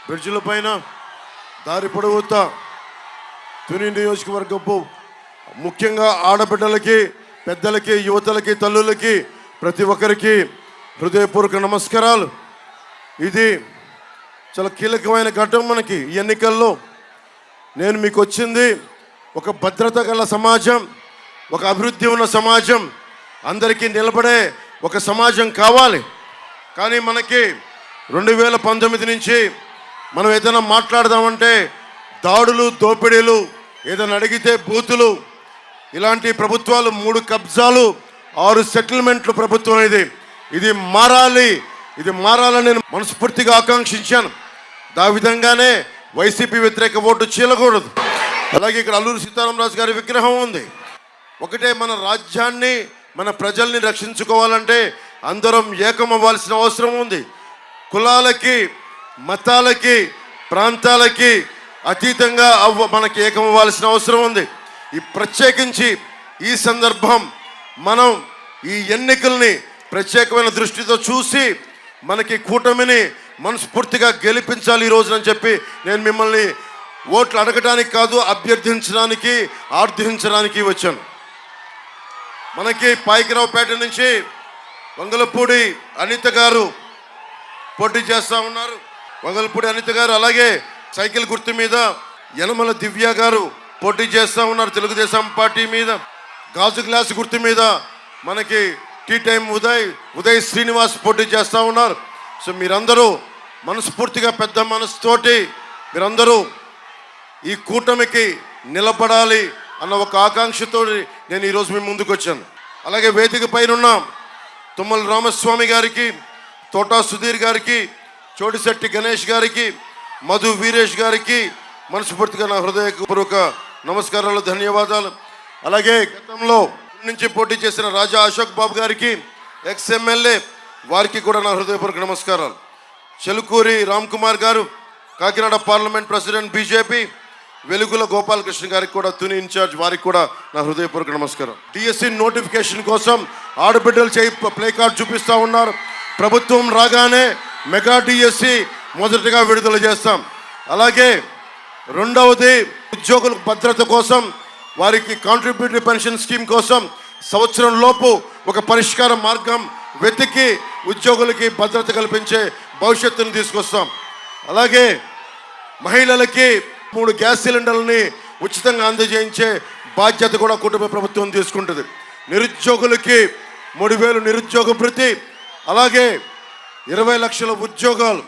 బ్రిడ్జిల పైన, దారి పొడవుతా తుని నియోజకవర్గపు ముఖ్యంగా ఆడబిడ్డలకి, పెద్దలకి, యువతలకి, తల్లులకి, ప్రతి ఒక్కరికి హృదయపూర్వక నమస్కారాలు. ఇది చాలా కీలకమైన ఘట్టం మనకి ఈ ఎన్నికల్లో. నేను మీకు వచ్చింది ఒక భద్రత గల సమాజం, ఒక అభివృద్ధి ఉన్న సమాజం, అందరికీ నిలబడే ఒక సమాజం కావాలి. కానీ మనకి 2019 నుంచి మనం ఏదైనా మాట్లాడదామంటే దాడులు, దోపిడీలు, ఏదైనా అడిగితే బూతులు, ఇలాంటి ప్రభుత్వాలు, 3 కబ్జాలు, 6 సెటిల్మెంట్లు ప్రభుత్వం ఇది మారాలి. ఇది మారాలని నేను మనస్ఫూర్తిగా ఆకాంక్షించాను. దా విధంగానే వైసీపీ వ్యతిరేక ఓటు చీలకూడదు. అలాగే ఇక్కడ అల్లూరి సీతారామరాజు గారి విగ్రహం ఉంది. ఒకటే, మన రాజ్యాన్ని, మన ప్రజల్ని రక్షించుకోవాలంటే అందరం ఏకమవ్వాల్సిన అవసరం ఉంది. కులాలకి, మతాలకి, ప్రాంతాలకి అతీతంగా మనకి ఏకమవ్వాల్సిన అవసరం ఉంది. ఈ ప్రత్యేకించి ఈ సందర్భం మనం ఈ ఎన్నికల్ని ప్రత్యేకమైన దృష్టితో చూసి మనకి కూటమిని మనస్ఫూర్తిగా గెలిపించాలి ఈ రోజునని చెప్పి నేను మిమ్మల్ని ఓట్లు అడగడానికి కాదు, అభ్యర్థించడానికి, ఆర్థించడానికి వచ్చాను. మనకి పాయకరావుపేట నుంచి వంగలపూడి అనిత గారు పోటీ చేస్తూ ఉన్నారు. వంగలపూడి అనిత గారు, అలాగే సైకిల్ గుర్తు మీద యనమల దివ్య గారు పోటీ చేస్తూ ఉన్నారు తెలుగుదేశం పార్టీ మీద. గాజు గ్లాస్ గుర్తు మీద మనకి టీ టైం ఉదయ్ శ్రీనివాస్ పోటీ చేస్తూ ఉన్నారు. సో మీరందరూ మనస్ఫూర్తిగా పెద్ద మనసుతోటి మీరందరూ ఈ కూటమికి నిలబడాలి అన్న ఒక ఆకాంక్షతో నేను ఈరోజు మీ ముందుకు వచ్చాను. అలాగే వేదిక పైన ఉన్న తుమ్మల రామస్వామి గారికి, తోటా సుధీర్ గారికి, చోటిశెట్టి గణేష్ గారికి, మధు వీరేష్ గారికి మనస్ఫూర్తిగా నా హృదయపూర్వక నమస్కారాలు, ధన్యవాదాలు. అలాగే గతంలో నుంచి పోటీ చేసిన రాజా అశోక్ బాబు గారికి, ఎక్స్ఎమ్మెల్యే, వారికి కూడా నా హృదయపూర్వక నమస్కారాలు. చెలుకూరి రామ్ కుమార్ గారు, కాకినాడ పార్లమెంట్ ప్రెసిడెంట్ బీజేపీ, వెలుగుల గోపాలకృష్ణ గారికి కూడా తుని ఇన్ఛార్జ్, వారికి కూడా నా హృదయపూర్వక నమస్కారం. డిఎస్సి నోటిఫికేషన్ కోసం ఆడబిడ్డలు ప్లే కార్డ్ చూపిస్తూ ఉన్నారు. ప్రభుత్వం రాగానే మెగా డిఎస్సి మొదటగా విడుదల చేస్తాం. అలాగే రెండవది, ఉద్యోగుల భద్రత కోసం, వారికి కాంట్రిబ్యూటరీ పెన్షన్ స్కీమ్ కోసం సంవత్సరం లోపు ఒక పరిష్కార మార్గం వెతికి ఉద్యోగులకి భద్రత కల్పించే భవిష్యత్తును తీసుకొస్తాం. అలాగే మహిళలకి 3 గ్యాస్ సిలిండర్లని ఉచితంగా అందజేయించే బాధ్యత కూడా కుటుంబ ప్రభుత్వం తీసుకుంటుంది. నిరుద్యోగులకి 3,000 నిరుద్యోగ భృతి, అలాగే 20 లక్షల ఉద్యోగాలు,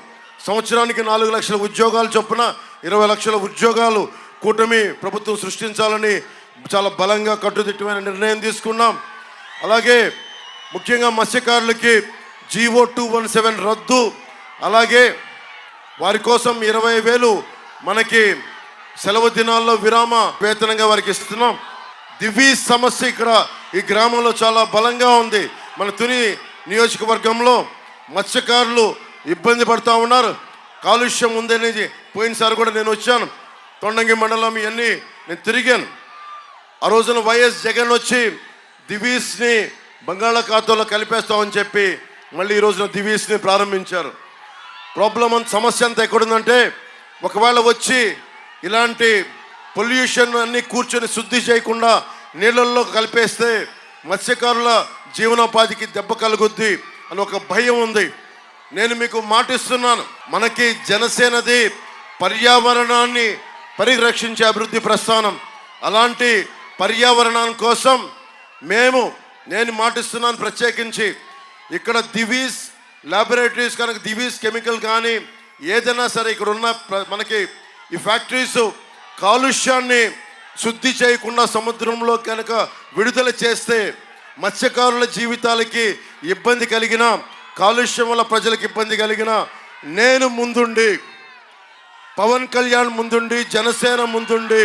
సంవత్సరానికి 4 లక్షల ఉద్యోగాలు చొప్పున 20 లక్షల ఉద్యోగాలు కూటమి ప్రభుత్వం సృష్టించాలని చాలా బలంగా కట్టుదిట్టమైన నిర్ణయం తీసుకున్నాం. అలాగే ముఖ్యంగా మత్స్యకారులకి జీవో 217 రద్దు, అలాగే వారి కోసం 20,000 మనకి సెలవు దినాల్లో విరామ వేతనంగా వారికి ఇస్తున్నాం. దివీ సమస్య ఇక్కడ ఈ గ్రామంలో చాలా బలంగా ఉంది. మన తుని నియోజకవర్గంలో మత్స్యకారులు ఇబ్బంది పడుతూ ఉన్నారు. కాలుష్యం ఉందనేది పోయినసారి కూడా నేను వచ్చాను. తొండంగి మండలం ఇవన్నీ నేను తిరిగాను. ఆ రోజున వైఎస్ జగన్ వచ్చి దివీస్ని బంగాళాఖాతంలో కలిపేస్తామని చెప్పి మళ్ళీ ఈ రోజున దివీస్ని ప్రారంభించారు. సమస్య అంతా ఎక్కడుందంటే, ఒకవేళ వచ్చి ఇలాంటి పొల్యూషన్ అన్నీ కూర్చొని శుద్ధి చేయకుండా నీళ్ళల్లో కలిపేస్తే మత్స్యకారుల జీవనోపాధికి దెబ్బ కలుగుద్ది అని ఒక భయం ఉంది. నేను మీకు మాటిస్తున్నాను, మనకి జనసేనది పర్యావరణాన్ని పరిరక్షించే అభివృద్ధి ప్రస్థానం. అలాంటి పర్యావరణం కోసం నేను మాటిస్తున్నాను, ప్రత్యేకించి ఇక్కడ దివీస్ ల్యాబొరేటరీస్ కనుక దివీస్ కెమికల్ కానీ ఏదైనా సరే ఇక్కడ ఉన్న మనకి ఈ ఫ్యాక్టరీస్ కాలుష్యాన్ని శుద్ధి చేయకుండా సముద్రంలో కనుక విడుదల చేస్తే మత్స్యకారుల జీవితాలకి ఇబ్బంది కలిగిన, కాలుష్యం వల్ల ప్రజలకు ఇబ్బంది కలిగిన, నేను ముందుండి, పవన్ కళ్యాణ్ ముందుండి, జనసేన ముందుండి,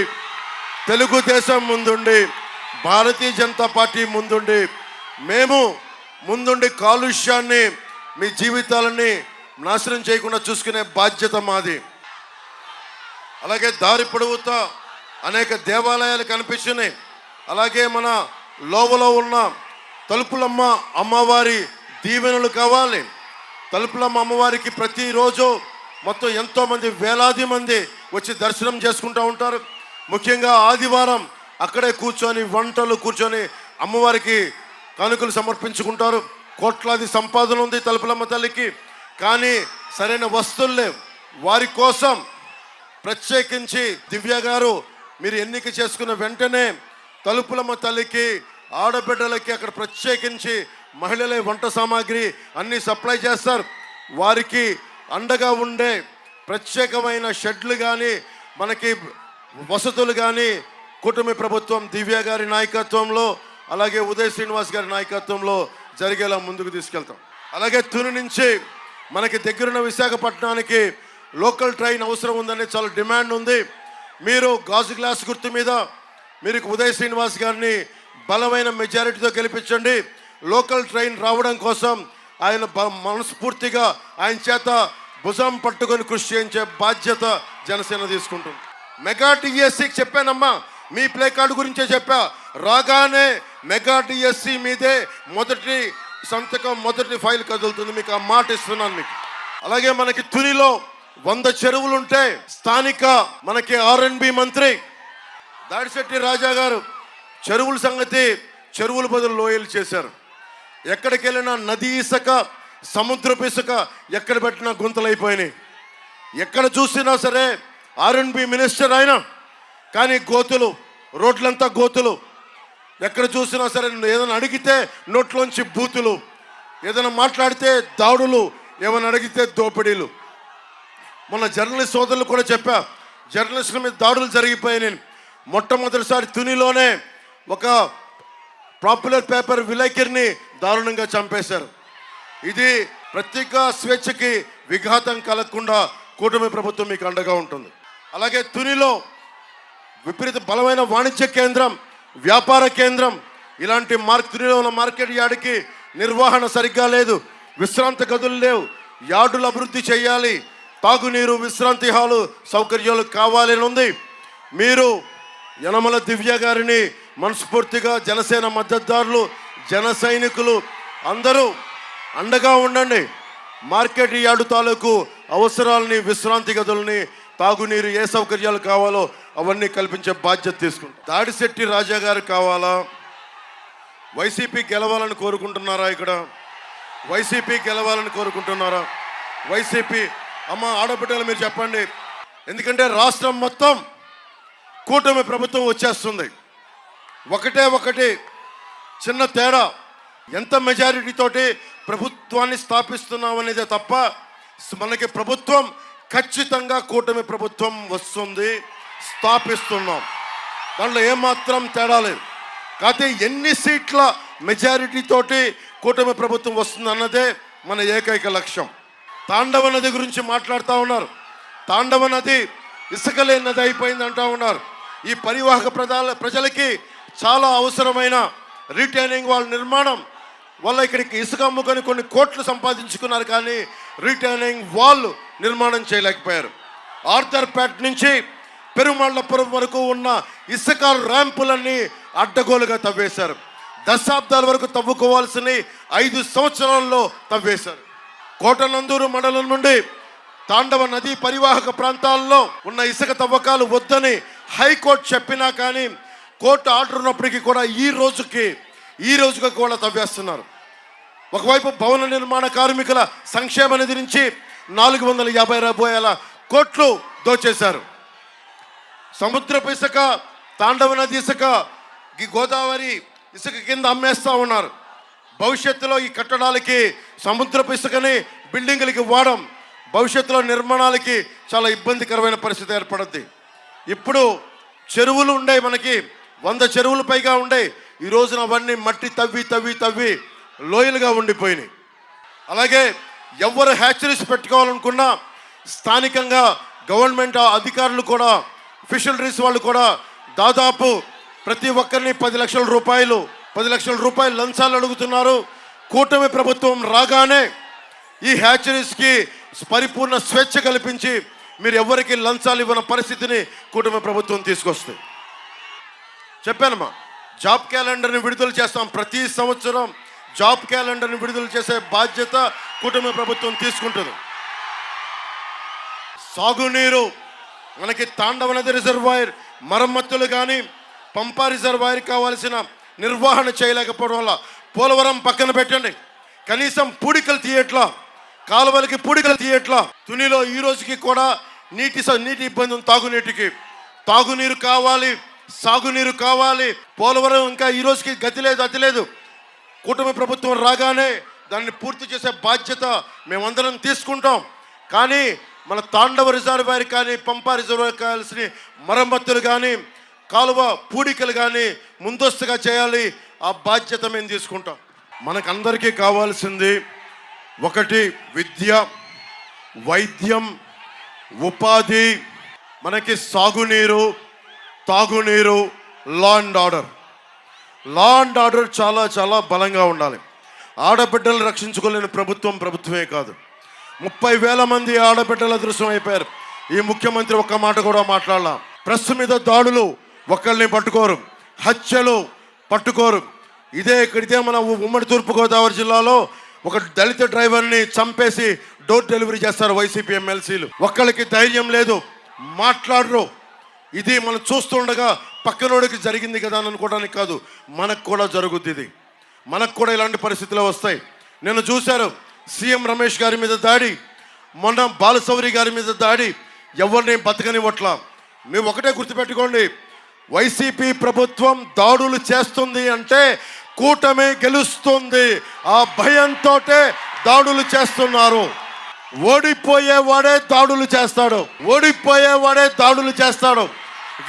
తెలుగుదేశం ముందుండి, భారతీయ జనతా పార్టీ ముందుండి, మేము ముందుండి కాలుష్యాన్ని, మీ జీవితాలని నాశనం చేయకుండా చూసుకునే బాధ్యత మాది. అలాగే దారి పొడవుతా అనేక దేవాలయాలు కనిపిస్తున్నాయి. అలాగే మన లోవలో ఉన్న తలుపులమ్మ అమ్మవారి దీవెనలు కావాలి. తలుపులమ్మ అమ్మవారికి ప్రతిరోజు మొత్తం ఎంతోమంది వేలాది మంది వచ్చి దర్శనం చేసుకుంటూ ఉంటారు. ముఖ్యంగా ఆదివారం అక్కడే కూర్చొని వంటలు కూర్చొని అమ్మవారికి కానుకలు సమర్పించుకుంటారు. కోట్లాది సంపాదన ఉంది తలుపులమ్మ తల్లికి, కానీ సరైన వస్తువులు లేవు. వారి కోసం ప్రత్యేకించి దివ్య గారు మీరు ఎన్నిక చేసుకున్న వెంటనే తలుపులమ్మ తల్లికి ఆడబిడ్డలకి అక్కడ ప్రత్యేకించి మహిళలే వంట సామాగ్రి అన్నీ సప్లై చేస్తారు. వారికి అండగా ఉండే ప్రత్యేకమైన షెడ్లు కానీ మనకి వసతులు కానీ కూటమి ప్రభుత్వం దివ్య గారి నాయకత్వంలో అలాగే ఉదయ్ శ్రీనివాస్ గారి నాయకత్వంలో జరిగేలా ముందుకు తీసుకెళ్తాం. అలాగే తుని నుంచి మనకి దగ్గరున్న విశాఖపట్నానికి లోకల్ ట్రైన్ అవసరం ఉందని చాలా డిమాండ్ ఉంది. మీరు గాజు గ్లాస్ గుర్తు మీద మీరు ఉదయ్ శ్రీనివాస్ గారిని బలమైన మెజారిటీతో గెలిపించండి. లోకల్ ట్రైన్ రావడం కోసం ఆయన మనస్ఫూర్తిగా ఆయన చేత భుజం పట్టుకొని కృషి చేయించే బాధ్యత జనసేన తీసుకుంటుంది. మెగా టీఎస్సీకి చెప్పానమ్మా, మీ ప్లే కార్డు గురించే చెప్పా. రాగానే మెగా టీఎస్సీ మీదే మొదటి సంతకం, మొదటి ఫైల్ కదులుతుంది. మీకు ఆ మాట ఇస్తున్నాను మీకు. అలాగే మనకి తునిలో 100 చెరువులుంటే స్థానిక మనకి R&B మంత్రి దాడిశెట్టి రాజా గారు చెరువుల సంగతి చెరువుల బదులు లోయలు చేశారు. ఎక్కడికి వెళ్ళినా నది ఇసుక, సముద్రపు ఇసుక ఎక్కడ పెట్టినా గుంతలైపోయినాయి. ఎక్కడ చూసినా సరే R&B మినిస్టర్ అయినా కానీ గోతులు, రోడ్లంతా గోతులు. ఎక్కడ చూసినా సరే ఏదైనా అడిగితే నోట్లోంచి బూతులు, ఏదైనా మాట్లాడితే దాడులు, ఏమైనా అడిగితే దోపిడీలు. మొన్న జర్నలిస్ట్ సోదరులు కూడా చెప్పా, జర్నలిస్టుల మీద దాడులు జరిగిపోయాయి. మొట్టమొదటిసారి తునిలోనే ఒక పాపులర్ పేపర్ విలేకరిని దారుణంగా చంపేశారు. ఇది పత్రిక స్వేచ్ఛకి విఘాతం కలగకుండా కూటమి ప్రభుత్వం మీకు అండగా ఉంటుంది. అలాగే తునిలో విపరీత బలమైన వాణిజ్య కేంద్రం, వ్యాపార కేంద్రం, ఇలాంటి తునిలో ఉన్న మార్కెట్ యార్డుకి నిర్వహణ సరిగ్గా లేదు. విశ్రాంతి గదులు లేవు. యార్డులు అభివృద్ధి చేయాలి. తాగునీరు, విశ్రాంతి హాలు సౌకర్యాలు కావాలని ఉంది. మీరు యనమల దివ్య గారిని మనస్ఫూర్తిగా జనసేన మద్దతుదారులు, జన సైనికులు అందరూ అండగా ఉండండి. మార్కెట్ యార్డు తాలూకు అవసరాలని, విశ్రాంతి గదులని, తాగునీరు, ఏ సౌకర్యాలు కావాలో అవన్నీ కల్పించే బాధ్యత తీసుకుంటాం. దాడిశెట్టి రాజా గారు కావాలా? వైసీపీ గెలవాలని కోరుకుంటున్నారా? ఇక్కడ వైసీపీ గెలవాలని కోరుకుంటున్నారా? వైసీపీ అమ్మ ఆడబిడ్డలు మీరు చెప్పండి. ఎందుకంటే రాష్ట్రం మొత్తం కూటమి ప్రభుత్వం వచ్చేస్తుంది. ఒకటి చిన్న తేడా, ఎంత మెజారిటీతోటి ప్రభుత్వాన్ని స్థాపిస్తున్నాం అనేదే తప్ప మనకి ప్రభుత్వం ఖచ్చితంగా కూటమి ప్రభుత్వం వస్తుంది, స్థాపిస్తున్నాం. దాంట్లో ఏమాత్రం తేడా లేదు. కాకపోతే ఎన్ని సీట్ల మెజారిటీతోటి కూటమి ప్రభుత్వం వస్తుంది అన్నదే మన ఏకైక లక్ష్యం. తాండవ నది గురించి మాట్లాడుతూ ఉన్నారు. తాండవ నది ఇసుక లేని నది అయిపోయింది అంటూ ఉన్నారు. ఈ పరివాహక ప్రజలకి చాలా అవసరమైన రీటైనింగ్ వాల్ నిర్మాణం వల్ల ఇక్కడికి ఇసుక అమ్ముకొని కొన్ని కోట్లు సంపాదించుకున్నారు, కానీ రీటైనింగ్ వాల్ నిర్మాణం చేయలేకపోయారు. ఆర్థర్పేట్ నుంచి పెరుమాళ్లపురం వరకు ఉన్న ఇసుక ర్యాంపులన్నీ అడ్డగోలుగా తవ్వేశారు. దశాబ్దాల వరకు తవ్వుకోవాల్సిన 5 సంవత్సరాల్లో తవ్వేశారు. కోటనందూరు మండలం నుండి తాండవ నదీ పరివాహక ప్రాంతాల్లో ఉన్న ఇసుక తవ్వకాలు వద్దని హైకోర్టు చెప్పినా కానీ కోర్టు ఆర్డర్ ఉన్నప్పటికీ కూడా ఈ రోజుకి కూడా తవ్వేస్తున్నారు. ఒకవైపు భవన నిర్మాణ కార్మికుల సంక్షేమ నిధి నుంచి 450 కోట్లు దోచేశారు. సముద్రపు ఇసుక, తాండవ నది ఇసుక, గోదావరి ఇసుక కింద అమ్మేస్తూ ఉన్నారు. భవిష్యత్తులో ఈ కట్టడాలకి సముద్రపు ఇసుకని బిల్డింగులకి వాడడం భవిష్యత్తులో నిర్మాణాలకి చాలా ఇబ్బందికరమైన పరిస్థితి ఏర్పడుద్ది. ఇప్పుడు చెరువులు ఉండే, మనకి 100 చెరువులు పైగా ఉండే, ఈ రోజున అవన్నీ మట్టి తవ్వి లోయలుగా ఉండిపోయినాయి. అలాగే ఎవరు హ్యాచరీస్ పెట్టుకోవాలనుకున్నా స్థానికంగా గవర్నమెంట్ అధికారులు కూడా, ఫిషరీస్ వాళ్ళు కూడా దాదాపు ప్రతి ఒక్కరిని 10 లక్షల రూపాయలు లంచాలు అడుగుతున్నారు. కూటమి ప్రభుత్వం రాగానే ఈ హ్యాచరీస్కి పరిపూర్ణ స్వేచ్ఛ కల్పించి మీరు ఎవరికి లంచాలు ఇవ్వని పరిస్థితిని కూటమి ప్రభుత్వం తీసుకొస్తుంది. చెప్పానమ్మా, జాబ్ క్యాలెండర్ని విడుదల చేస్తాం. ప్రతి సంవత్సరం జాబ్ క్యాలెండర్ని విడుదల చేసే బాధ్యత కూటమి ప్రభుత్వం తీసుకుంటుంది. సాగునీరు మనకి తాండవ నది రిజర్వాయర్ మరమ్మతులు కానీ పంపా రిజర్వాయర్ కావాల్సిన నిర్వహణ చేయలేకపోవడం వల్ల పోలవరం పక్కన పెట్టండి, కనీసం పూడికలు తీయట్లా, కాలువలకి పూడికలు తీయట్లా. తునిలో ఈ రోజుకి కూడా నీటి ఇబ్బంది ఉంది. తాగునీరు కావాలి, సాగునీరు కావాలి. పోలవరం ఇంకా ఈ రోజుకి గతి లేదు, అతి లేదు. కూటమి ప్రభుత్వం రాగానే దాన్ని పూర్తి చేసే బాధ్యత మేమందరం తీసుకుంటాం. కానీ మన తాండవ రిజర్వాయర్ కానీ పంపా రిజర్వాయర్ కావాల్సిన మరమ్మతులు కానీ కాలువ పూడికలు కానీ ముందస్తుగా చేయాలి. ఆ బాధ్యత మేము తీసుకుంటాం. మనకందరికీ కావాల్సింది ఒకటి విద్య, వైద్యం, ఉపాధి, మనకి సాగునీరు, తాగునీరు, law and order. Law and order చాలా చాలా బలంగా ఉండాలి. ఆడబిడ్డలు రక్షించుకోలేని ప్రభుత్వమే కాదు. 30,000 మంది ఆడబిడ్డల అదృశ్యం అయిపోయారు. ఈ ముఖ్యమంత్రి ఒక్క మాట కూడా మాట్లాడాల. ప్రెస్ మీద దాడులు ఒక్కళ్ళని పట్టుకోరు, హత్యలు పట్టుకోరు. ఇదే మన ఉమ్మడి తూర్పుగోదావరి జిల్లాలో ఒక దళిత డ్రైవర్ని చంపేసి డోర్ డెలివరీ చేస్తారు వైసీపీ ఎమ్మెల్సీలు. ఒక్కళ్ళకి ధైర్యం లేదు, మాట్లాడరు. ఇది మనం చూస్తుండగా పక్కనోడికి జరిగింది కదా అని అనుకోవడానికి కాదు, మనకు కూడా జరుగుద్ది. ఇది మనకు కూడా ఇలాంటి పరిస్థితులు వస్తాయి. నేను చూశాను సీఎం రమేష్ గారి మీద దాడి, మొన్న బాలశౌరి గారి మీద దాడి, ఎవరిని బతకనివ్వట్లా. మేము ఒకటే గుర్తుపెట్టుకోండి, వైసీపీ ప్రభుత్వం దాడులు చేస్తుంది అంటే కూటమి గెలుస్తుంది. ఆ భయంతో దాడులు చేస్తున్నారు. ఓడిపోయేవాడే దాడులు చేస్తాడు.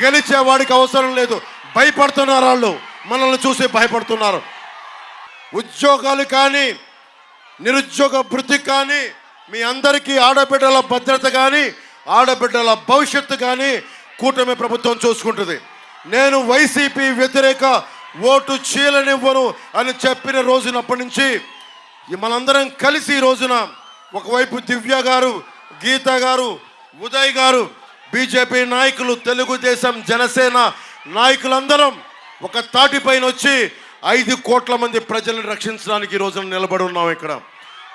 గెలిచేవాడికి అవసరం లేదు. భయపడుతున్నారు వాళ్ళు, మనల్ని చూసి భయపడుతున్నారు. ఉద్యోగాలు కానీ, నిరుద్యోగ భృతి కానీ, మీ అందరికీ ఆడబిడ్డల భద్రత కానీ, ఆడబిడ్డల భవిష్యత్తు కానీ కూటమి ప్రభుత్వం చూసుకుంటుంది. నేను వైసీపీ వ్యతిరేక ఓటు చీలనివ్వను అని చెప్పిన రోజునప్పటి నుంచి మనందరం కలిసి ఈ రోజున ఒకవైపు దివ్య గారు, గీత గారు, ఉదయ్ గారు, బీజేపీ నాయకులు, తెలుగుదేశం, జనసేన నాయకులందరం ఒక తాటిపైన వచ్చి 5 కోట్ల మంది ప్రజలను రక్షించడానికి ఈ రోజున నిలబడి ఉన్నాం. ఇక్కడ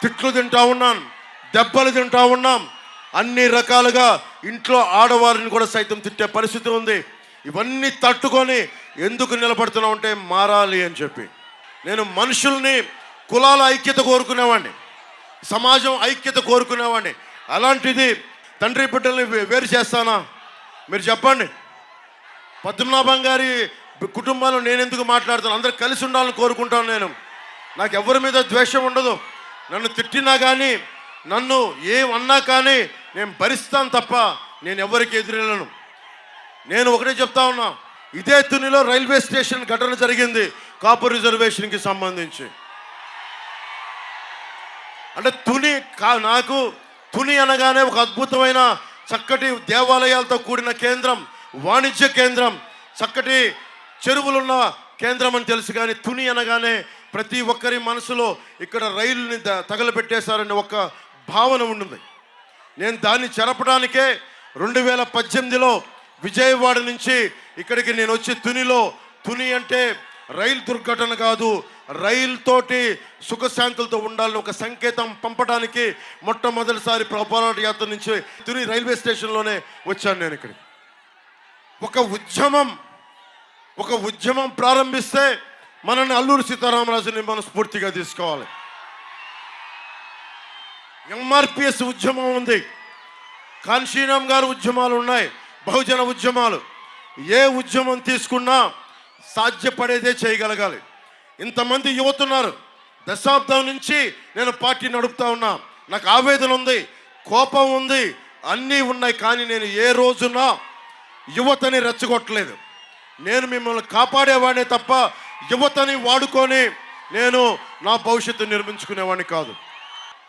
తిట్లు తింటా ఉన్నాం, దెబ్బలు తింటా ఉన్నాం, అన్ని రకాలుగా ఇంట్లో ఆడవారిని కూడా సైతం తిట్టే పరిస్థితి ఉంది. ఇవన్నీ తట్టుకొని ఎందుకు నిలబడుతున్నాం అంటే మారాలి అని చెప్పి. నేను మనుషుల్ని, కులాల ఐక్యత కోరుకునేవాడిని, సమాజం ఐక్యత కోరుకునేవాడిని. అలాంటిది తండ్రి బిడ్డల్ని వేరు చేస్తానా? మీరు చెప్పండి. పద్మనాభం గారి కుటుంబాలు నేను ఎందుకు మాట్లాడుతాను? అందరూ కలిసి ఉండాలని కోరుకుంటాను. నాకు ఎవరి మీద ద్వేషం ఉండదు. నన్ను తిట్టినా కానీ, నన్ను ఏమన్నా కానీ నేను భరిస్తాను తప్ప నేను ఎవరికి ఎదురెళ్ళను. నేను ఒకటే చెప్తా ఉన్నా, ఇదే తునిలో రైల్వే స్టేషన్ ఘటన జరిగింది కాపు రిజర్వేషన్కి సంబంధించి. అంటే నాకు తుని అనగానే ఒక అద్భుతమైన చక్కటి దేవాలయాలతో కూడిన కేంద్రం, వాణిజ్య కేంద్రం, చక్కటి చెరువులున్న కేంద్రం అని తెలుసు. కానీ తుని అనగానే ప్రతి ఒక్కరి మనసులో ఇక్కడ రైలుని తగలబెట్టేశారనే ఒక భావన ఉంటుంది. నేను దాన్ని చెరపడానికే 2018లో విజయవాడ నుంచి ఇక్కడికి నేను వచ్చి తుని అంటే రైలు దుర్ఘటన కాదు, రైలుతోటి సుఖశాంతులతో ఉండాలని ఒక సంకేతం పంపడానికి మొట్టమొదటిసారి పోరాట యాత్ర నుంచి తుని రైల్వే స్టేషన్లోనే వచ్చాను నేను ఇక్కడికి. ఒక ఉద్యమం ప్రారంభిస్తే మనల్ని అల్లూరి సీతారామరాజుని మనం స్ఫూర్తిగా తీసుకోవాలి. ఎంఆర్పిఎస్ ఉద్యమం ఉంది, కాన్షీరామ్ గారు ఉద్యమాలు ఉన్నాయి, బహుజన ఉద్యమాలు. ఏ ఉద్యమం తీసుకున్నా సాధ్యపడేదే చేయగలగాలి. ఇంతమంది యువతున్నారు. దశాబ్దం నుంచి నేను పార్టీ నడుపుతా ఉన్నా. నాకు ఆవేదన ఉంది, కోపం ఉంది, అన్నీ ఉన్నాయి. కానీ నేను ఏ రోజున యువతని రెచ్చగొట్టలేదు. నేను మిమ్మల్ని కాపాడేవాడినే తప్ప యువతని వాడుకొని నేను నా భవిష్యత్తు నిర్మించుకునేవాడిని కాదు.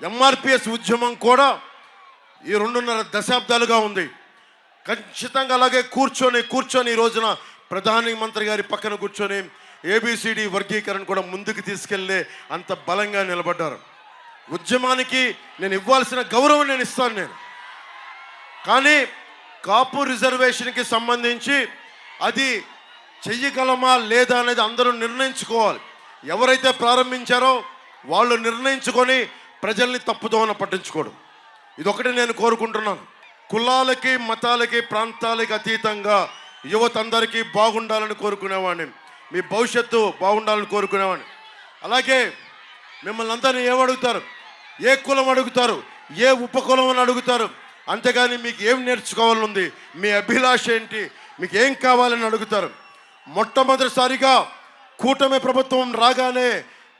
ఎంఆర్పిఎస్ ఉద్యమం కూడా ఈ 2.5 దశాబ్దాలుగా ఉంది. ఖచ్చితంగా అలాగే కూర్చొని ఈ రోజున ప్రధానమంత్రి గారి పక్కన కూర్చొని ఏబిసిడి వర్గీకరణ కూడా ముందుకు తీసుకెళ్లే అంత బలంగా నిలబడ్డారు. ఉద్యమానికి నేను ఇవ్వాల్సిన గౌరవం నేను ఇస్తాను. కానీ కాపు రిజర్వేషన్కి సంబంధించి అది చెయ్యగలమా లేదా అనేది అందరూ నిర్ణయించుకోవాలి. ఎవరైతే ప్రారంభించారో వాళ్ళు నిర్ణయించుకొని ప్రజల్ని తప్పుదోవన పట్టించుకోవడం, ఇదొకటి నేను కోరుకుంటున్నాను. కులాలకి, మతాలకి, ప్రాంతాలకి అతీతంగా యువత అందరికీ బాగుండాలని కోరుకునేవాడిని. మీ భవిష్యత్తు బాగుండాలని కోరుకునేవాడిని. అలాగే మిమ్మల్ని అందరినీ ఏమడుగుతారు? ఏ కులం అడుగుతారు? ఏ ఉపకులం అని అడుగుతారు. అంతేగాని మీకు ఏం నేర్చుకోవాలని ఉంది, మీ అభిలాష ఏంటి, మీకు ఏం కావాలని అడుగుతారు. మొట్టమొదటిసారిగా కూటమి ప్రభుత్వం రాగానే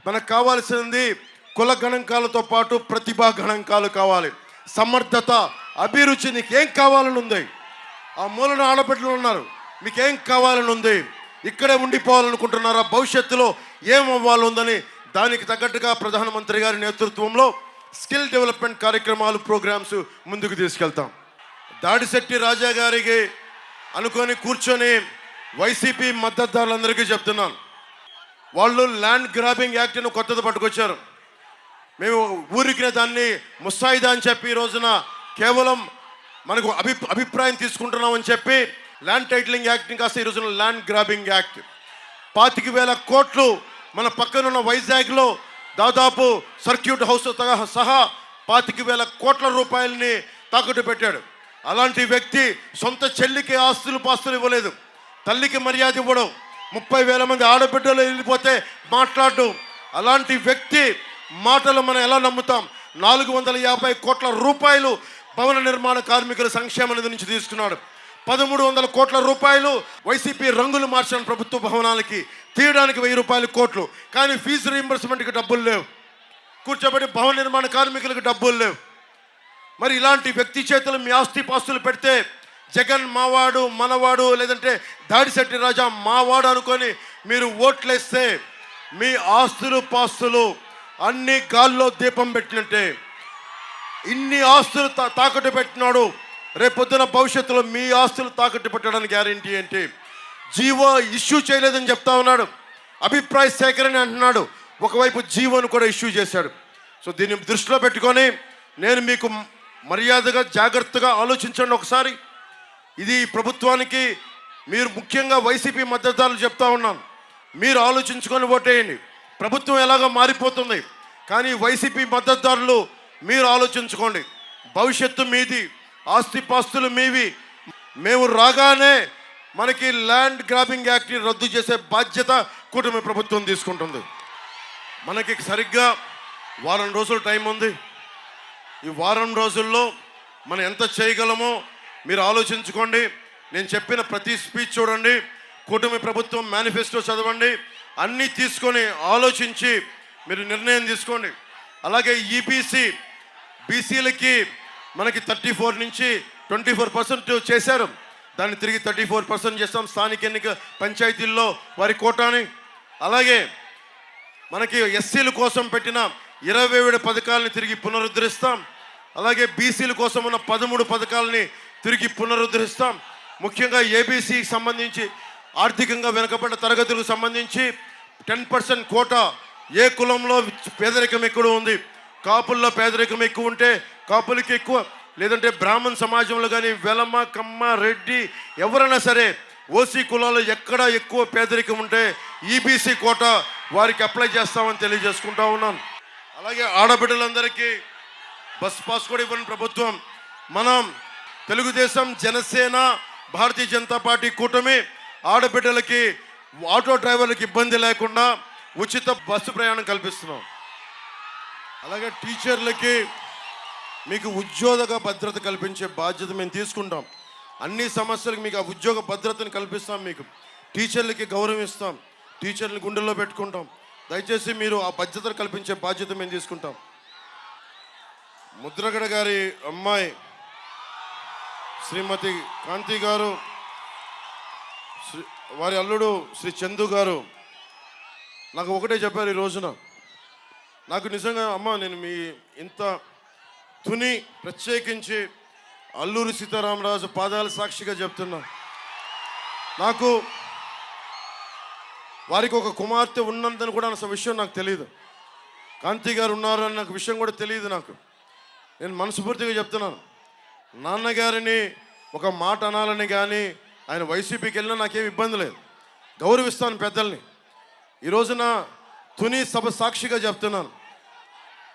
మనకు కావాల్సింది కుల గణాంకాలతో పాటు ప్రతిభా గణాంకాలు కావాలి. సమర్థత, అభిరుచి, నీకేం కావాలని ఉంది. ఆ మూలన ఆడబిడ్డలు ఉన్నారు, మీకేం కావాలని ఉంది, ఇక్కడే ఉండిపోవాలనుకుంటున్నారా, భవిష్యత్తులో ఏం అవ్వాలి ఉందని దానికి తగ్గట్టుగా ప్రధానమంత్రి గారి నేతృత్వంలో స్కిల్ డెవలప్మెంట్ కార్యక్రమాలు, ప్రోగ్రామ్స్ ముందుకు తీసుకెళ్తాం. దాడిశెట్టి రాజా గారికి అనుకొని కూర్చొని వైసీపీ మద్దతుదారులందరికీ చెప్తున్నాను, వాళ్ళు ల్యాండ్ గ్రాబింగ్ యాక్ట్ను కొత్తది పట్టుకొచ్చారు. మేము ఊరికి దాన్ని ముసాయిదా అని చెప్పి ఈ రోజున కేవలం మనకు అభిప్రాయం తీసుకుంటున్నామని చెప్పి ల్యాండ్ టైటిలింగ్ యాక్ట్ని కాస్త ఈ రోజున ల్యాండ్ గ్రాబింగ్ యాక్ట్ 25,000 కోట్లు మన పక్కనున్న వైజాగ్లో దాదాపు సర్క్యూట్ హౌస్ సహా 25,000 కోట్ల రూపాయలని తాకట్టు పెట్టాడు. అలాంటి వ్యక్తి సొంత చెల్లికి ఆస్తులు పాస్తులు ఇవ్వలేదు, తల్లికి మర్యాద ఇవ్వడం, 30,000 మంది ఆడబిడ్డలు వెళ్ళిపోతే మాట్లాడడం. అలాంటి వ్యక్తి మాటలు మనం ఎలా నమ్ముతాం? 450 కోట్ల రూపాయలు భవన నిర్మాణ కార్మికుల సంక్షేమ నిధి నుంచి తీసుకున్నాడు. 1,300 కోట్ల రూపాయలు వైసీపీ రంగులు మార్చిన ప్రభుత్వ భవనాలకి తీయడానికి 1,000 కోట్లు. కానీ ఫీజు రీయింబర్స్మెంట్కి డబ్బులు లేవు, కూర్చోబెట్టి భవన నిర్మాణ కార్మికులకు డబ్బులు లేవు. మరి ఇలాంటి వ్యక్తి చేతులు మీ ఆస్తి పాస్తులు పెడితే జగన్ మావాడు మనవాడు, లేదంటే దాడిశెట్టి రాజా మావాడు అనుకొని మీరు ఓట్లేస్తే మీ ఆస్తులు పాస్తులు అన్ని గాల్లో దీపం పెట్టినట్టే. ఇన్ని ఆస్తులు తాకట్టు పెట్టినాడు, రేపొద్దున భవిష్యత్తులో మీ ఆస్తులు తాకట్టు పెట్టడానికి గ్యారంటీ ఏంటి? జీవో ఇష్యూ చేయలేదని చెప్తా ఉన్నాడు, అభిప్రాయ సేకరణ అంటున్నాడు, ఒకవైపు జీవోను కూడా ఇష్యూ చేశాడు. సో దీన్ని దృష్టిలో పెట్టుకొని నేను మీకు మర్యాదగా జాగ్రత్తగా ఆలోచించండి ఒకసారి. ఇది ప్రభుత్వానికి మీరు ముఖ్యంగా వైసీపీ మద్దతుదారులు చెప్తా ఉన్నాను, మీరు ఆలోచించుకొని ఓటేయండి. ప్రభుత్వం ఎలాగో మారిపోతుంది, కానీ వైసీపీ మద్దతుదారులు మీరు ఆలోచించుకోండి. భవిష్యత్తు మీది, ఆస్తిపాస్తులు మీవి. మేము రాగానే మనకి ల్యాండ్ గ్రాబింగ్ యాక్ట్ని రద్దు చేసే బాధ్యత కూటమి ప్రభుత్వం తీసుకుంటుంది. మనకి సరిగ్గా వారం రోజులు టైం ఉంది. ఈ వారం రోజుల్లో మనం ఎంత చేయగలమో మీరు ఆలోచించుకోండి. నేను చెప్పిన ప్రతి స్పీచ్ చూడండి, కూటమి ప్రభుత్వం మేనిఫెస్టో చదవండి, అన్నీ తీసుకొని ఆలోచించి మీరు నిర్ణయం తీసుకోండి. అలాగే ఈబీసీ, బీసీలకి మనకి 34 నుంచి 24% చేశారు, దాన్ని తిరిగి 34% చేస్తాం. స్థానిక ఎన్నిక పంచాయతీల్లో వారి కోటాని. అలాగే మనకి ఎస్సీల కోసం పెట్టిన 27 పథకాలని తిరిగి పునరుద్ధరిస్తాం. అలాగే బీసీల కోసం ఉన్న 13 పథకాలని తిరిగి పునరుద్ధరిస్తాం. ముఖ్యంగా ఏబీసీకి సంబంధించి ఆర్థికంగా వెనుకబడ్డ తరగతులకు సంబంధించి 10% కోటా. ఏ కులంలో పేదరికం ఎక్కువ ఉంది, కాపుల్లో పేదరికం ఎక్కువ ఉంటే కాపులకి ఎక్కువ, లేదంటే బ్రాహ్మణ సమాజంలో కానీ వెలమ, కమ్మ, రెడ్డి ఎవరైనా సరే ఓసీ కులాల్లో ఎక్కడ ఎక్కువ పేదరికం ఉంటే ఈబీసీ కోటా వారికి అప్లై చేస్తామని తెలియజేసుకుంటా ఉన్నాను. అలాగే ఆడబిడ్డలందరికీ బస్ పాస్ కూడా ఇవ్వని ప్రభుత్వం. మనం తెలుగుదేశం, జనసేన, భారతీయ జనతా పార్టీ కూటమి ఆడబిడ్డలకి, ఆటో డ్రైవర్లకి ఇబ్బంది లేకుండా ఉచిత బస్సు ప్రయాణం కల్పిస్తున్నాం. అలాగే టీచర్లకి మీకు ఉద్యోగ భద్రత కల్పించే బాధ్యత మేము తీసుకుంటాం. అన్ని సమస్యలకు మీకు ఆ ఉద్యోగ భద్రతను కల్పిస్తాం. మీకు టీచర్లకి గౌరవం ఇస్తాం, టీచర్ని గుండెల్లో పెట్టుకుంటాం. దయచేసి మీరు ఆ భద్రతను కల్పించే బాధ్యత మేము తీసుకుంటాం. ముద్రగడ గారి అమ్మాయి శ్రీమతి కాంతి గారు, వారి అల్లుడు శ్రీ చందు గారు నాకు ఒకటే చెప్పారు ఈ రోజున. నాకు నిజంగా అమ్మ, నేను మీ ఇంత తుని ప్రత్యేకించి అల్లూరి సీతారామరాజు పాదాల సాక్షిగా చెప్తున్నా, నాకు వారికి ఒక కుమార్తె ఉన్నందని కూడా అసలు విషయం నాకు తెలియదు. కాంతి గారు ఉన్నారు అని నాకు విషయం కూడా తెలియదు. నాకు నేను మనస్ఫూర్తిగా చెప్తున్నాను, నాన్నగారిని ఒక మాట అనాలని కానీ ఆయన వైసీపీకి వెళ్ళినా నాకేం ఇబ్బంది లేదు, గౌరవిస్తాను పెద్దల్ని. ఈ రోజున తుని సభ సాక్షిగా చెప్తున్నాను,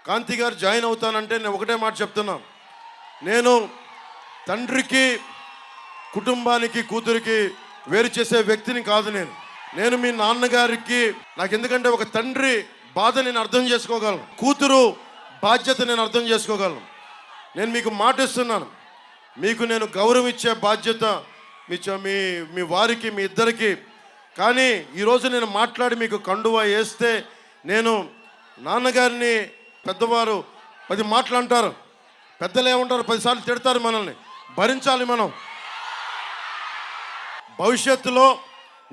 కాంతి గారు జాయిన్ అవుతానంటే నేను ఒకటే మాట చెప్తున్నాను, నేను తండ్రికి కుటుంబానికి కూతురికి వేరు చేసే వ్యక్తిని కాదు నేను మీ నాన్నగారికి నాకు ఎందుకంటే ఒక తండ్రి బాధ నేను అర్థం చేసుకోగలను, కూతురు బాధ్యత నేను అర్థం చేసుకోగలను. నేను మీకు మాట ఇస్తున్నాను, మీకు నేను గౌరవం ఇచ్చే బాధ్యత మీ మీ వారికి మీ ఇద్దరికి. కానీ ఈరోజు నేను మాట్లాడి మీకు కండువా వేస్తే నేను నాన్నగారిని పెద్దవారు 10 మాటలు అంటారు, పెద్దలు ఏమంటారు 10 సార్లు తిడతారు, మనల్ని భరించాలి మనం. భవిష్యత్తులో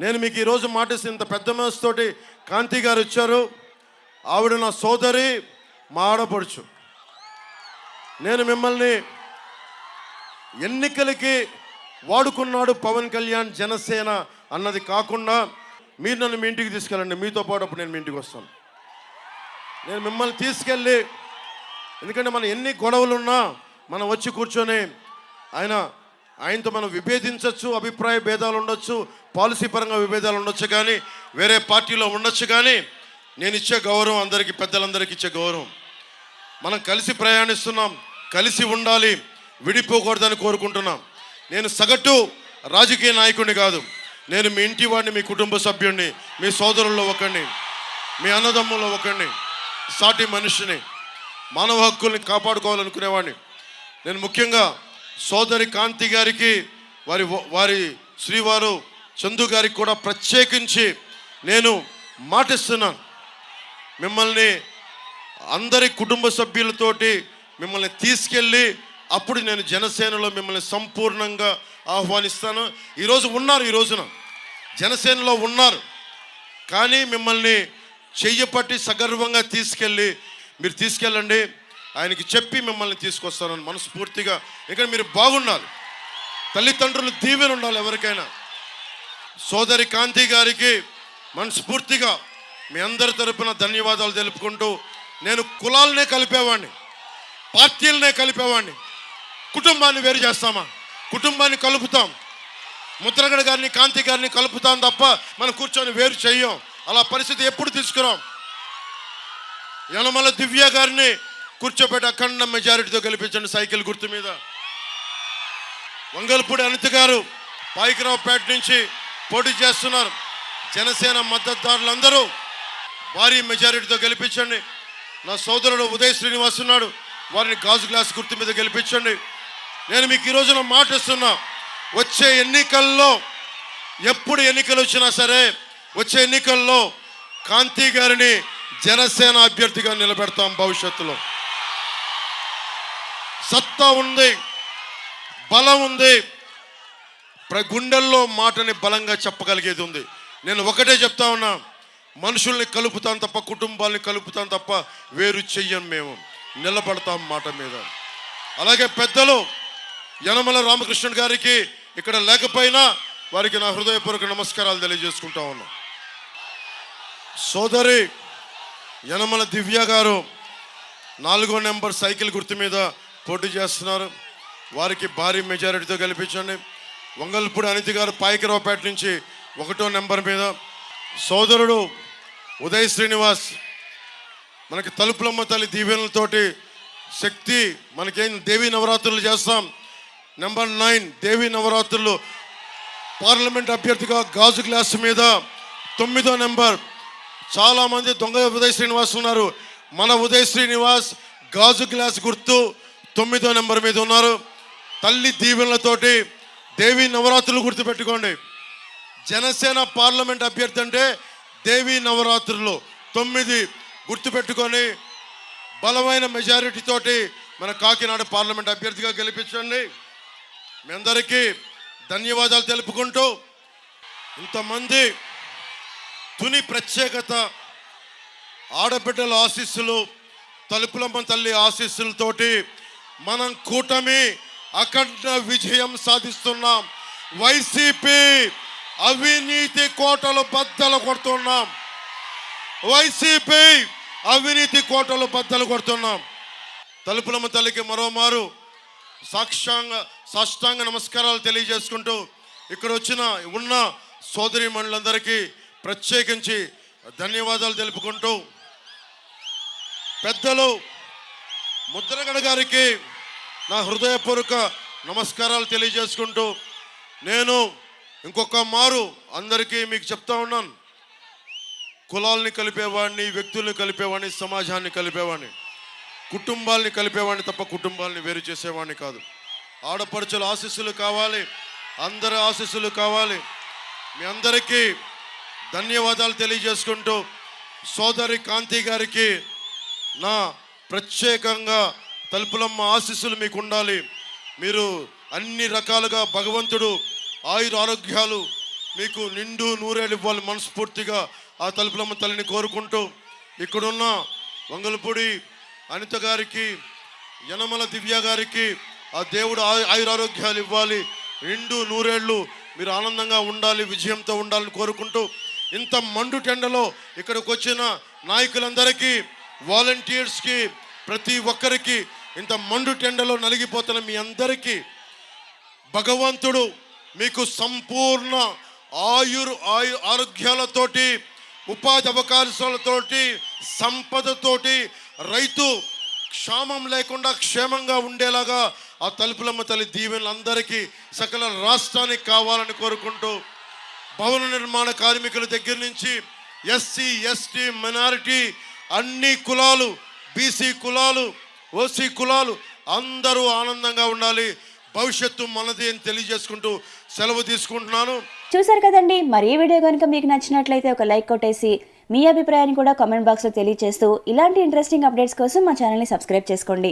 నేను మీకు ఈరోజు మాటిస్తే ఇంత పెద్ద మనసుతోటి కాంతి గారు వచ్చారు. ఆవిడ నా సోదరి, మా ఆడపడుచు. నేను మిమ్మల్ని ఎన్నికలకి వాడుకున్నాడు పవన్ కళ్యాణ్ జనసేన అన్నది కాకుండా మీరు నన్ను మీ ఇంటికి తీసుకెళ్ళండి, మీతో పాటు అప్పుడు నేను మీ ఇంటికి వస్తాను. నేను మిమ్మల్ని తీసుకెళ్ళి, ఎందుకంటే మనం ఎన్ని గొడవలున్నా మనం వచ్చి కూర్చొని ఆయనతో మనం విభేదించవచ్చు, అభిప్రాయ భేదాలు ఉండొచ్చు, పాలసీ పరంగా విభేదాలు ఉండొచ్చు, కానీ వేరే పార్టీలో ఉండొచ్చు. కానీ నేను ఇచ్చే గౌరవం అందరికీ, పెద్దలందరికీ ఇచ్చే గౌరవం. మనం కలిసి ప్రయాణిస్తున్నాం, కలిసి ఉండాలి, విడిపోకూడదని కోరుకుంటున్నాం. నేను సగటు రాజకీయ నాయకుడిని కాదు, నేను మీ ఇంటి వాడిని, మీ కుటుంబ సభ్యుడిని, మీ సోదరుల్లో ఒకరిని, మీ అన్నదమ్ముల్లో ఒకరిని, సాటి మనిషిని, మానవ హక్కుల్ని కాపాడుకోవాలనుకునేవాడిని. నేను ముఖ్యంగా సోదరి కాంతి గారికి, వారి శ్రీవారు చందు గారికి కూడా ప్రత్యేకించి నేను మాటిస్తున్నాను, మిమ్మల్ని అందరి కుటుంబ సభ్యులతోటి మిమ్మల్ని తీసుకెళ్ళి అప్పుడు నేను జనసేనలో మిమ్మల్ని సంపూర్ణంగా ఆహ్వానిస్తాను. ఈరోజు రోజున జనసేనలో ఉన్నారు, కానీ మిమ్మల్ని చెయ్యపట్టి సగర్వంగా తీసుకెళ్ళి మీరు తీసుకెళ్ళండి, ఆయనకి చెప్పి మిమ్మల్ని తీసుకొస్తానని మనస్ఫూర్తిగా. ఇక్కడ మీరు బాగుండాలి, తల్లిదండ్రులు దీవెన ఉండాలి ఎవరికైనా. సోదరి కాంతి గారికి మనస్ఫూర్తిగా మీ అందరి తరపున ధన్యవాదాలు తెలుపుకుంటూ, నేను కులాలనే కలిపేవాడిని, పార్టీలనే కలిపేవాడిని, కుటుంబాన్ని వేరు చేస్తామా? కుటుంబాన్ని కలుపుతాం. ముద్రగడ గారిని, కాంతి గారిని కలుపుతాం తప్ప మనం కూర్చొని వేరు చెయ్యం. అలా పరిస్థితి ఎప్పుడు తీసుకురాం. యనమల దివ్య గారిని కూర్చోబెట్టి అఖండ మెజారిటీతో గెలిపించండి సైకిల్ గుర్తు మీద. వంగల్పూడి అనిత గారు పాయికరావుపేట నుంచి పోటీ చేస్తున్నారు. జనసేన మద్దతుదారులందరూ భారీ మెజారిటీతో గెలిపించండి. నా సోదరుడు ఉదయ్ శ్రీనివాస్ ఉన్నాడు, వారిని గాజు గ్లాస్ గుర్తు మీద గెలిపించండి. నేను మీకు ఈరోజున మాట ఇస్తున్నా, వచ్చే ఎన్నికల్లో, ఎప్పుడు ఎన్నికలు వచ్చినా సరే, వచ్చే ఎన్నికల్లో కాంతి గారిని జనసేన అభ్యర్థిగా నిలబెడతాం. భవిష్యత్తులో సత్తా ఉంది, బలం ఉంది, గుండెల్లో మాటని బలంగా చెప్పగలిగేది ఉంది. నేను ఒకటే చెప్తా ఉన్నా, మనుషుల్ని కలుపుతాం తప్ప, కుటుంబాలని కలుపుతాం తప్ప వేరు చెయ్యం. మేము నిలబడతాం మాట మీద. అలాగే పెద్దలు యనమల రామకృష్ణ గారికి ఇక్కడ లేకపోయినా వారికి నా హృదయపూర్వక నమస్కారాలు తెలియజేసుకుంటా ఉన్నా. సోదరి యనమల దివ్య గారు 4వ నెంబర్ సైకిల్ గుర్తు మీద పోటీ చేస్తున్నారు, వారికి భారీ మెజారిటీతో గెలిపించండి. వంగల్పూడి అనిత గారు పాయికరావుపేట నుంచి 1వ నెంబర్ మీద. సోదరుడు ఉదయ్ శ్రీనివాస్, మనకి తలుపులమ్మ తల్లి దీవెనలతోటి శక్తి, మనకేం దేవీ నవరాత్రులు చేస్తాం. నెంబర్ 9 దేవీ నవరాత్రులు పార్లమెంట్ అభ్యర్థిగా గాజు గ్లాస్ మీద 9వ నెంబర్. చాలామంది దొంగ ఉదయ్ శ్రీనివాస్ ఉన్నారు, మన ఉదయ్ శ్రీనివాస్ గాజు గ్లాస్ గుర్తు 9వ నెంబర్ మీద ఉన్నారు. తల్లి దీవెనలతోటి దేవీ నవరాత్రులు గుర్తుపెట్టుకోండి. జనసేన పార్లమెంట్ అభ్యర్థి అంటే దేవీ నవరాత్రులు 9 గుర్తుపెట్టుకొని బలమైన మెజారిటీ తోటి మన కాకినాడ పార్లమెంట్ అభ్యర్థిగా గెలిపించండి. మీ అందరికీ ధన్యవాదాలు తెలుపుకుంటూ, ఇంతమంది తుని ప్రత్యేకత, ఆడబిడ్డల ఆశీస్సులు, తలుపులమ్మ తల్లి ఆశీస్సులతోటి మనం కూటమి అఖండ విజయం సాధిస్తున్నాం. వైసీపీ అవినీతి కోటలు బద్దలు కొడుతున్నాం. వైసీపీ అవినీతి కోటలు బద్దలు కొడుతున్నాం. తలుపులమ్మ తల్లికి మరోమారు సాష్టాంగ నమస్కారాలు తెలియజేసుకుంటూ, ఇక్కడ ఉన్న సోదరి మణులందరికీ ప్రత్యేకించి ధన్యవాదాలు తెలుపుకుంటూ, పెద్దలు ముద్రగడ గారికి నా హృదయపూర్వక నమస్కారాలు తెలియజేసుకుంటూ నేను ఇంకొక మారు అందరికీ మీకు చెప్తా ఉన్నాను, కులాల్ని కలిపేవాడిని, వ్యక్తుల్ని కలిపేవాడిని, సమాజాన్ని కలిపేవాడిని, కుటుంబాల్ని కలిపేవాడిని తప్ప కుటుంబాలని వేరు చేసేవాడిని కాదు. ఆడపడుచుల ఆశీస్సులు కావాలి, అందరి ఆశీస్సులు కావాలి. మీ అందరికీ ధన్యవాదాలు తెలియజేసుకుంటూ సోదరి కాంతి గారికి నా ప్రత్యేకంగా తలుపులమ్మ ఆశీస్సులు మీకు ఉండాలి. మీరు అన్ని రకాలుగా భగవంతుడు ఆయుర ఆరోగ్యాలు మీకు నిండు నూరేళ్ళు ఇవ్వాలి మనస్ఫూర్తిగా ఆ తలుపులమ్మ తల్లిని కోరుకుంటూ, ఇక్కడున్న వంగలపూడి అనిత గారికి, యనమల దివ్య గారికి ఆ దేవుడు ఆయురారోగ్యాలు ఇవ్వాలి, నిండు నూరేళ్ళు మీరు ఆనందంగా ఉండాలి, విజయంతో ఉండాలని కోరుకుంటూ, ఇంత మండు టెండలో ఇక్కడికి వచ్చిన నాయకులందరికీ, వాలంటీర్స్కి, ప్రతి ఒక్కరికి, ఇంత మండు టెండలో నలిగిపోతున్న మీ అందరికీ భగవంతుడు మీకు సంపూర్ణ ఆరోగ్యాలతోటి, ఉపాధి అవకాశాలతోటి, సంపదతోటి, రైతు క్షామం లేకుండా క్షేమంగా ఉండేలాగా ఆ తలుపులమ్మ తల్లి దీవెనలు అందరికీ, సకల రాష్ట్రానికి కావాలని కోరుకుంటూ, భవన నిర్మాణ కార్మికుల దగ్గర నుంచి ఎస్సీ, ఎస్టీ, మైనారిటీ, అన్ని కులాలు, బీసీ కులాలు, ఓసీ కులాలు అందరూ ఆనందంగా ఉండాలి, భవిష్యత్తు మనది అని తెలియజేసుకుంటూ సెలవు తీసుకుంటున్నాను. చూసారు కదండి, మరి ఈ వీడియో కనుక మీకు నచ్చినట్లయితే ఒక లైక్ కొట్టేసి మీ అభిప్రాయాన్ని కూడా కామెంట్ బాక్స్లో తెలియజేస్తూ ఇలాంటి ఇంట్రెస్టింగ్ అప్డేట్స్ కోసం మా ఛానల్ని సబ్స్క్రైబ్ చేసుకోండి.